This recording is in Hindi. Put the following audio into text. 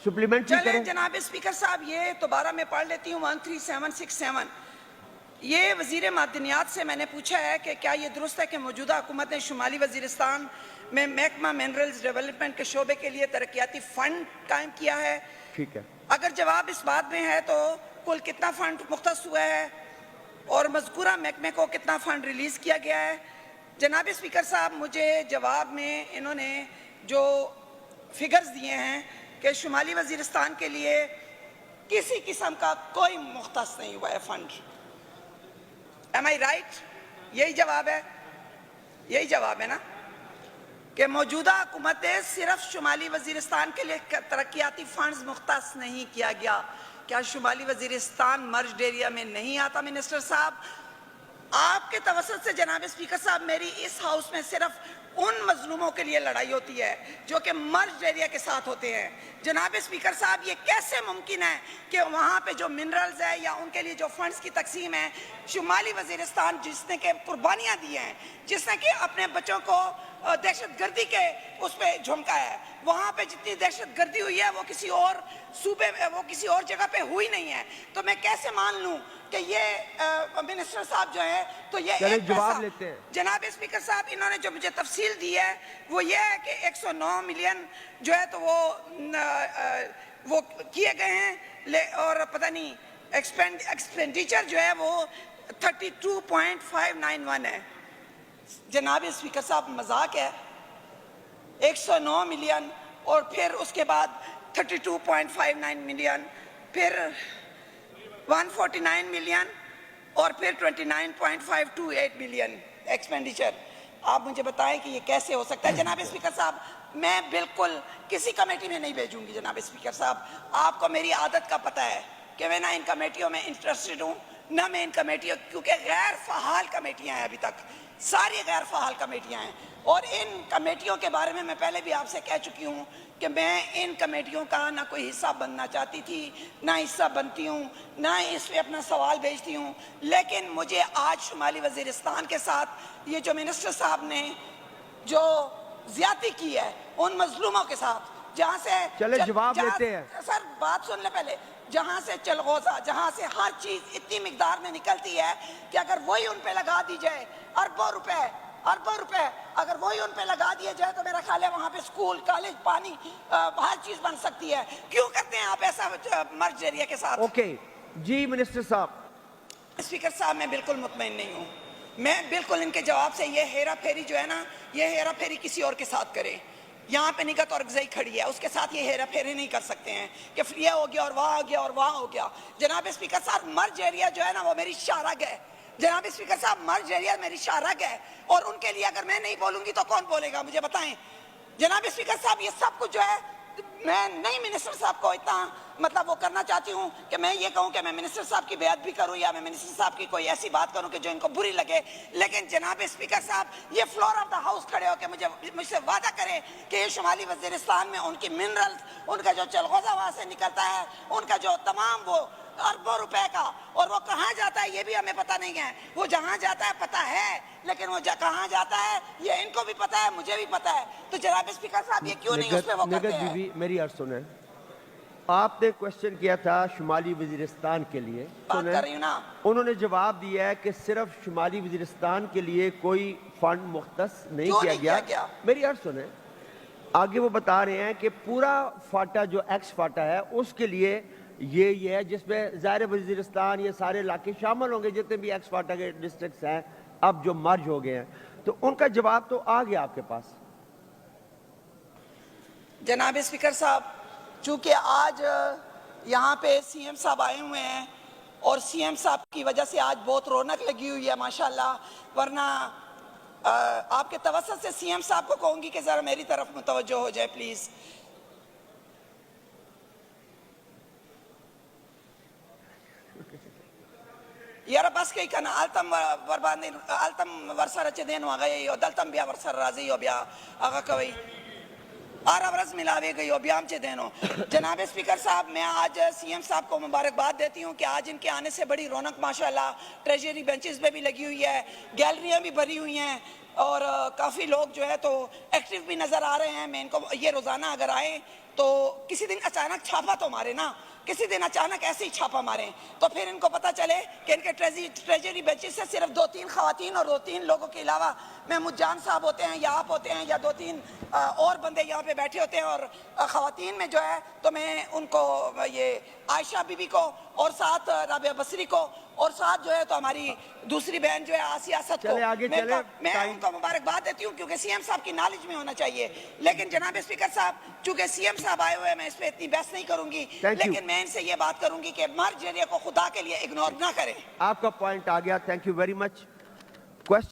सप्लीमेंट्री चलें करें। जनाब स्पीकर साहब, ये दोबारा मैं पढ़ लेती हूँ 13767। ये वजीर मादनियात से मैंने पूछा है कि क्या ये दुरुस्त है कि मौजूदा हुकूमत ने शुमाली वजीरिस्तान में महकमा मिनरल्स डेवलपमेंट के शोबे के लिए तरक्याती फंड कायम किया है। ठीक है, अगर जवाब इस बात में है तो कुल कितना फंड मुख्तस हुआ है और मज़कूरा महकमे को कितना फंड रिलीज़ किया गया है। जनाब स्पीकर साहब, मुझे जवाब में इन्होंने जो फिगर्स दिए हैं कि शुमाली वजीरिस्तान के लिए किसी किस्म का कोई मुख्तस नहीं हुआ है फंड। एम आई राइट? यही जवाब है, यही जवाब है ना कि मौजूदा हुकूमत ने सिर्फ शुमाली वजीरिस्तान के लिए तरक्याती फंड्स मुख्तस नहीं किया गया। क्या शुमाली वजीरिस्तान मर्ज्ड एरिया में नहीं आता? मिनिस्टर साहब, आपके तवसत से जनाब स्पीकर साहब, मेरी इस हाउस में सिर्फ उन मजलूमों के लिए लड़ाई होती है जो कि मर्ज्ड एरिया के साथ होते हैं। जनाब स्पीकर साहब, ये कैसे मुमकिन है कि वहाँ पे जो मिनरल्स है या उनके लिए जो फंड्स की तकसीम है, शुमाली वजीरिस्तान जिसने के कुर्बानियाँ दी हैं, जिसने कि अपने बच्चों को दहशतगर्दी के उस पर झोंका है, वहाँ पे जितनी दहशतगर्दी हुई है वो किसी और सूबे में, वो किसी और जगह पे हुई नहीं है। तो मैं कैसे मान लूँ कि ये मिनिस्टर साहब जो है, तो ये जवाब लेते हैं। जनाब स्पीकर साहब, इन्होंने जो मुझे तफसील दी है वो ये है कि 109 मिलियन जो है तो वो किए गए हैं और पता नहीं एक्सपेंडिचर जो है वो 32.591 है। जनाब स्पीकर साहब, मजाक है? 109 मिलियन और फिर उसके बाद 32.59 मिलियन, फिर 149 मिलियन और फिर 29.528 मिलियन एक्सपेंडिचर। आप मुझे बताएं कि ये कैसे हो सकता है? जनाब स्पीकर साहब, मैं बिल्कुल किसी कमेटी में नहीं भेजूंगी। जनाब स्पीकर साहब, आपको मेरी आदत का पता है कि मैं ना इन कमेटियों में इंटरेस्टेड हूँ, ना मैं इन कमेटियों, क्योंकि गैर फ़ाल कमेटियाँ हैं, अभी तक सारी गैर फ़ाल कमेटियाँ हैं। और इन कमेटियों के बारे में मैं पहले भी आपसे कह चुकी हूँ कि मैं इन कमेटियों का ना कोई हिस्सा बनना चाहती थी, ना हिस्सा बनती हूँ, ना इस पे अपना सवाल भेजती हूँ। लेकिन मुझे आज शुमाली वजीरिस्तान के साथ ये जो मिनिस्टर साहब ने जो ज्यादती की है उन मजलूमों के साथ, जहाँ से चले जवाब लेते हैं। सर बात सुन ले पहले। जहाँ से चलगोजा, जहाँ से हर चीज़ इतनी मिकदार में निकलती है कि अगर वही उन पे लगा दी जाए, अरबों रुपए अगर वही उन पे लगा दिए जाए तो मेरा ख्याल है वहाँ पे स्कूल, कॉलेज, पानी, हर चीज़ बन सकती है। क्यों करते हैं आप ऐसा मर्ज एरिया के साथ? ओके जी मिनिस्टर साहब। स्पीकर साहब, मैं बिल्कुल मुतमईन नहीं हूँ। मैं बिल्कुल इनके जवाब से, ये हेरा फेरी जो है ना, ये हेरा फेरी किसी और के साथ करें। यहाँ पे निगत और गज़ई खड़ी है, उसके साथ ये हेरा फेरी नहीं कर सकते हैं कि ये हो गया और वहाँ हो गया और वहाँ हो गया। जनाब स्पीकर साहब, मर्ज एरिया जो है ना वो मेरी शाहरग है। जनाब स्पीकर साहब, मर्ज एरिया मेरी शाहरग है और उनके लिए अगर मैं नहीं बोलूँगी तो कौन बोलेगा, मुझे बताएं। जनाब स्पीकर साहब, ये सब कुछ जो है, मैं नहीं मिनिस्टर साहब को इतना मतलब वो करना चाहती हूँ कि मैं ये कहूँ कि मैं मिनिस्टर साहब की बेअदबी भी करूँ या मैं मिनिस्टर साहब की कोई ऐसी बात करूँ कि जो इनको बुरी लगे। लेकिन जनाब स्पीकर साहब, ये फ्लोर ऑफ द हाउस खड़े होकर मुझसे वादा करें कि ये शुमाली वजीरिस्तान में उनकी मिनरल्स, उनका जो चलगोजा वहाँ से निकलता है, उनका जो तमाम वो अरबों रुपए का, और वो कहाँ जाता है ये भी हमें पता नहीं है। वो जहाँ जाता है पता है, लेकिन वो कहाँ जाता है ये इनको भी पता है, मुझे भी पता है। तो जनाब स्पीकर साहब, ये क्यों नहीं उस पे वो करते हैं? मेरी अर्ज सुने, आपने क्वेश्चन किया था शुमाली वजीरिस्तान के लिए, बात कर रही हूँ ना। उन्होंने जवाब दिया है कि सिर्फ शुमाली वजीरिस्तान के लिए कोई फंड मुख्तस नहीं किया गया। मेरी अर्ज सुने, आगे वो बता रहे हैं कि पूरा फाटा जो एक्स फाटा है उसके लिए ये है, जिसमें ज़ाहिर वजीरिस्तान ये सारे इलाके शामिल होंगे जितने भी एक्स फाटा के डिस्ट्रिक्ट्स हैं अब जो मर्ज हो गए हैं। तो उनका जवाब तो आ गया आपके पास। जनाब स्पीकर साहब, चूंकि आज यहाँ पे सीएम साहब आए हुए हैं और सीएम साहब की वजह से आज बहुत रौनक लगी हुई है माशाल्लाह, वरना आपके तवज्जो से सीएम साहब को कहूँगी कि ज़रा मेरी तरफ मुतवज्जो हो जाए प्लीज़। यार बस कई कना आलतम बर्बादी आलतम वर्षा रचे देन आ गई और दलतम बिया वर्षा राजी हो बिया आगा कवई आरावरस मिलावे गई हो ब्यामचे देनो। जनाब स्पीकर साहब, मैं आज सीएम साहब को मुबारकबाद देती हूँ कि आज इनके आने से बड़ी रौनक माशाल्लाह ट्रेजरी बेंचेस पे भी लगी हुई है, गैलरियाँ भी भरी हुई हैं और काफ़ी लोग जो है तो एक्टिव भी नज़र आ रहे हैं। मैं इनको ये रोज़ाना अगर आए तो किसी दिन अचानक छापा तो मारे ना, किसी दिन अचानक ऐसे ही छापा मारें तो फिर इनको पता चले कि इनके ट्रेजरी बेंचेस से सिर्फ 2-3 खवातीन और 2-3 लोगों के अलावा महमूद जान साहब होते हैं या आप होते हैं या 2-3 और बंदे यहाँ पे बैठे होते हैं। और खवातीन में जो है तो मैं उनको ये आयशा बीबी को और साथ राबिया बसरी को और साथ जो है तो हमारी दूसरी बहन जो है आसिया असद को मैं उनको मुबारकबाद देती हूँ क्योंकि सीएम साहब की नॉलेज में होना चाहिए। लेकिन जनाब स्पीकर साहब, चूंकि सीएम साहब आए हुए हैं, मैं इस पे इतनी बहस नहीं करूंगी, लेकिन मैं इनसे ये बात करूंगी कि मर्ज एरिया को खुदा के लिए इग्नोर ना करें। आपका पॉइंट आ गया, thank you very much. Question